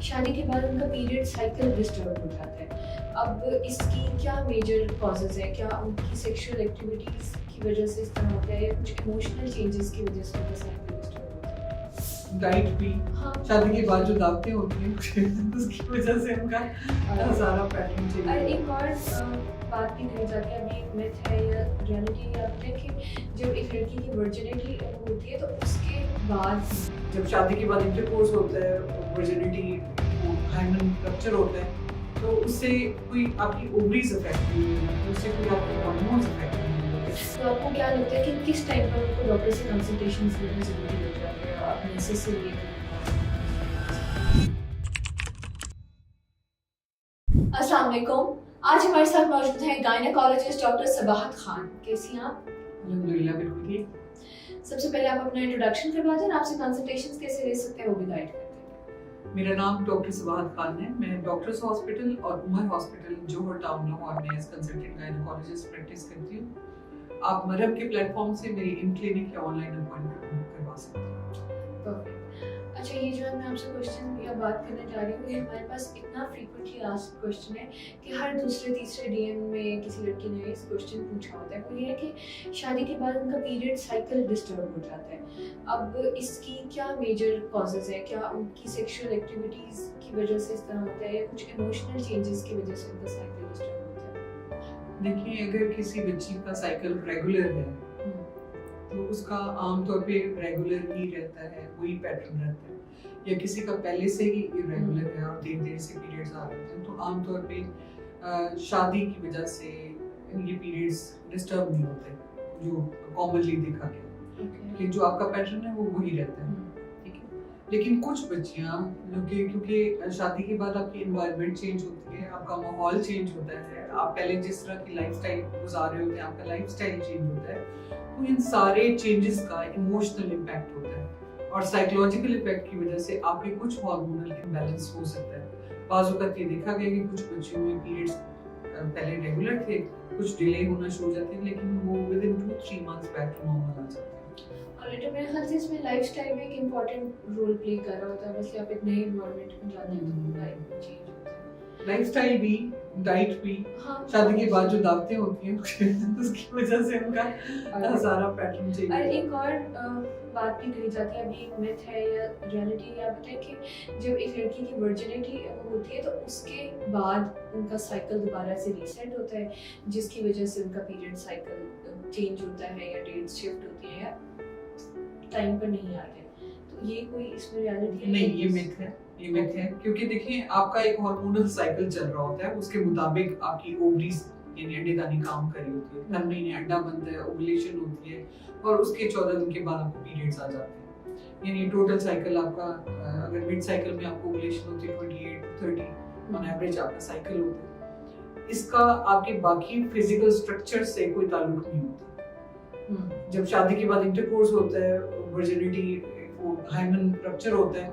शादी के बाद उनका पीरियड साइकिल डिस्टर्ब हो जाता है। अब इसकी क्या मेजर कॉजेज़ हैं? क्या उनकी सेक्सुअल एक्टिविटीज़ की वजह से इस तरह होता है या कुछ इमोशनल चेंजेस की वजह से उनका साइकिल डिस्टर्ब होता है? डाइट भी, हाँ। शादी के बाद जो दावतें होती हैं उसकी वजह से उनका सारा पैटर्न चेंज और हो एक और बात भी कही जाती है, अभी एक मिथ है या रियलिटी है आप देखें कि जब एक लड़की की वर्जिनिटी होती है तो उसके बाद जब शादी के बाद इंटरकोर्स होता है, वर्जिनिटी हाइमन रप्चर होता है, तो उससे कोई आपकी ओवरीज अफेक्ट नहीं होगी, उससे कोई आपके हार्मोन्स अफेक्ट नहीं होंगे। तो आपको क्या लगता है कि किस टाइम पर उनको डॉक्टर से कंसल्टेशन लेना ज़रूरी हो जाता है अपने से ये अस्सलाम वालेकुम। आज हमारे साथ मौजूद हैं गायनेकोलॉजिस्ट डॉक्टर सबाहत खान। कैसी हैं आप? अल्हम्दुलिल्लाह बिल्कुल ठीक। सबसे पहले आप अपना इंट्रोडक्शन करवा दें, आपसे कंसल्टेशंस कैसे ले सकते हैं वो भी गाइड करते हैं। मेरा नाम डॉक्टर सबाहत खान है। मैं डॉक्टर्स हॉस्पिटल और उमर हॉस्पिटल जोहर टाउन लाहौर में एज कंसल्टेंट गायनेकोलॉजिस्ट प्रैक्टिस करती हूँ। आप मरहब के प्लेटफॉर्म से मेरी इन क्लिनिक या ऑनलाइन अपॉइंटमेंट बुक करवा सकते हैं। परफेक्ट। अच्छा, ये जो है मैं आपसे क्वेश्चन या बात करने जा रही हूँ, ये हमारे पास इतना फ्रीक्वेंटली आस्क्ड क्वेश्चन है कि हर दूसरे तीसरे डीएम में किसी लड़की ने इस क्वेश्चन पूछा होता है। वो ये है कि शादी के बाद उनका पीरियड साइकिल डिस्टर्ब हो जाता है। अब इसकी क्या मेजर कॉजेज़ हैं? क्या उनकी सेक्सुअल एक्टिविटीज़ की वजह से इस तरह होता है या कुछ इमोशनल चेंजेस की वजह से उनका साइकिल डिस्टर्ब होता है? देखिए, अगर किसी बच्ची का साइकिल रेगुलर है तो उसका आमतौर पे रेगुलर ही रहता है, वही पैटर्न रहता है। या किसी का पहले से ही इरेगुलर है और देर देर से पीरियड्स आ रहे हैं, तो आमतौर पे शादी की वजह से ये पीरियड्स डिस्टर्ब नहीं होते, जो कॉमनली देखा गया। लेकिन जो आपका पैटर्न है वो वही रहता है, ठीक है। लेकिन कुछ बच्चियां जो कि क्योंकि शादी के बाद आपकी एनवायरनमेंट चेंज होती है, आपका माहौल चेंज होता है, आप पहले जिस तरह की लाइफस्टाइल गुजार रहे होते हैं, आपका लाइफस्टाइल चेंज होता है, तो इन सारे चेंजेस का इमोशनल इम्पैक्ट होता है और साइकोलॉजिकल इफेक्ट की वजह से आपके कुछ हार्मोनल इम्बैलेंस हो सकता है। बाज़ वक़्त ये देखा गया कि कुछ बच्चियों में पीरियड्स पहले रेगुलर थे, कुछ डिले होना शुरू हो जाते हैं, लेकिन वो within 2-3 months back to normal आ जाते हैं। और तो मेरे ख्याल से इसमें लाइफस्टाइल में एक इम्पोर्टेंट रोल प्ले कर रहा होता है। वैसे आप एक नए एनवायरनमेंट में जाते हैं तो लाइफ में चेंज होता है, लाइफस्टाइल भी, डाइट भी, हाँ। शादी के बाद जो दावतें होती हैं उसकी वजह से उनका सारा पैटर्न चेंज और होता है। एक और बात भी कही जाती है, अभी एक मिथ है या रियलिटी है आप बताएं कि जब एक लड़की की वर्जिनिटी होती है तो उसके बाद उनका साइकिल दोबारा से रीसेट होता है, जिसकी वजह से उनका पीरियड साइकिल चेंज होता है या डेट्स शिफ्ट होती हैं या टाइम पर नहीं आते। तो ये कोई इसमें रियलिटी नहीं, ये मिथ है, ये मिथ है, क्योंकि देखिए आपका एक हार्मोनल साइकिल चल रहा होता है, उसके मुताबिक आपकी ओवरीज यानी अंडेदानी काम कर रही होती है। हर महीने अंडा बनता है, ओवुलेशन होती है और उसके 14 दिन के बाद आपको पीरियड्स आ जाते हैं। यानी टोटल साइकिल आपका अगर मिड साइकिल में आपको ओवुलेशन होती है 28 to 30 ऑन एवरेज आपका साइकिल होता है। इसका आपके बाकी फिजिकल स्ट्रक्चर से कोई ताल्लुक नहीं होता। जब शादी के बाद इंटरकोर्स होता है, वर्जिनिटी हाइमन रप्चर होता है,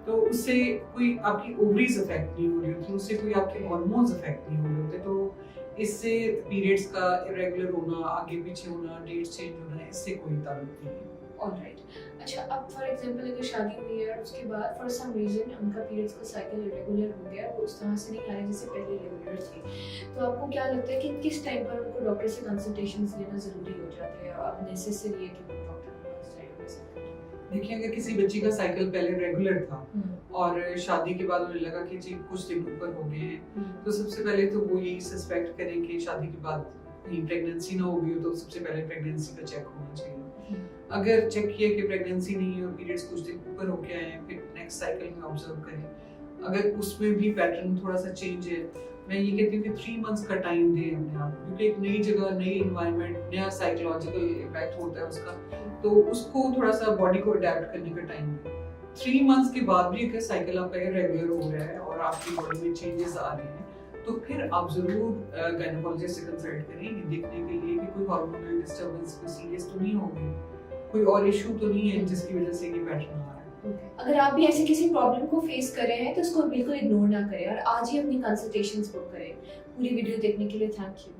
तो उससे कोई आपकी ओवरीज अफेक्ट नहीं हो रही होती, उससे कोई आपके हार्मोन्स अफेक्ट नहीं हो रहे होते, तो इससे पीरियड्स का इरेगुलर होना, आगे पीछे होना, डेट्स चेंज होना, इससे कोई ताल्लुक नहीं है। ऑलराइट। अच्छा, अब फॉर एग्जांपल अगर शादी हुई है और उसके बाद फॉर सम रीजन उनका पीरियड्स का साइकिल इरेगुलर हो गया, वो उस तरह से नहीं आया जैसे पहले रेगुलर थी, तो आपको क्या लगता है कि किस टाइम पर उनको डॉक्टर से कंसल्टेशंस लेना ज़रूरी हो जाता है और अब नेसेसरी है कि वो डॉक्टर के पास जाए? देखिए, अगर किसी बच्ची का साइकिल पहले रेगुलर था और शादी के बाद उन्हें लगा कि जी कुछ दिन ऊपर हो गए हैं, तो सबसे पहले तो वो यही सस्पेक्ट करें कि शादी के बाद कहीं प्रेगनेंसी ना हो गई हो, तो सबसे पहले प्रेगनेंसी का चेक होना चाहिए। अगर चेक किया कि प्रेगनेंसी नहीं है और पीरियड्स कुछ दिन ऊपर होके आए हैं, फिर नेक्स्ट साइकिल में ऑब्जर्व करें। अगर उसमें भी पैटर्न थोड़ा सा चेंज है, मैं ये कहती हूँ कि 3 मंथ्स का टाइम दें अपने आप, क्योंकि एक नई जगह, नई एनवायरनमेंट, नया साइकोलॉजिकल इम्पैक्ट होता है उसका, तो उसको थोड़ा सा बॉडी को अडेप्ट करने का टाइम दें। 3 मंथ्स के बाद भी अगर साइकिल आपका इरेगुलर हो रहा है और आपकी बॉडी में चेंजेस आ रहे हैं, तो फिर आप जरूर गायनेकोलॉजिस्ट से कंसल्ट करें, ये देखने के लिए कि कोई हार्मोनल डिस्टर्बेंस कोई सीरियस तो नहीं हो गई, कोई और इशू तो नहीं है जिसकी वजह से ये पैटर्न आ रहा है। अगर आप भी ऐसे किसी प्रॉब्लम को फेस कर रहे हैं तो उसको बिल्कुल इग्नोर ना करें और आज ही अपनी कंसल्टेशंस बुक करें। पूरी वीडियो देखने के लिए थैंक यू।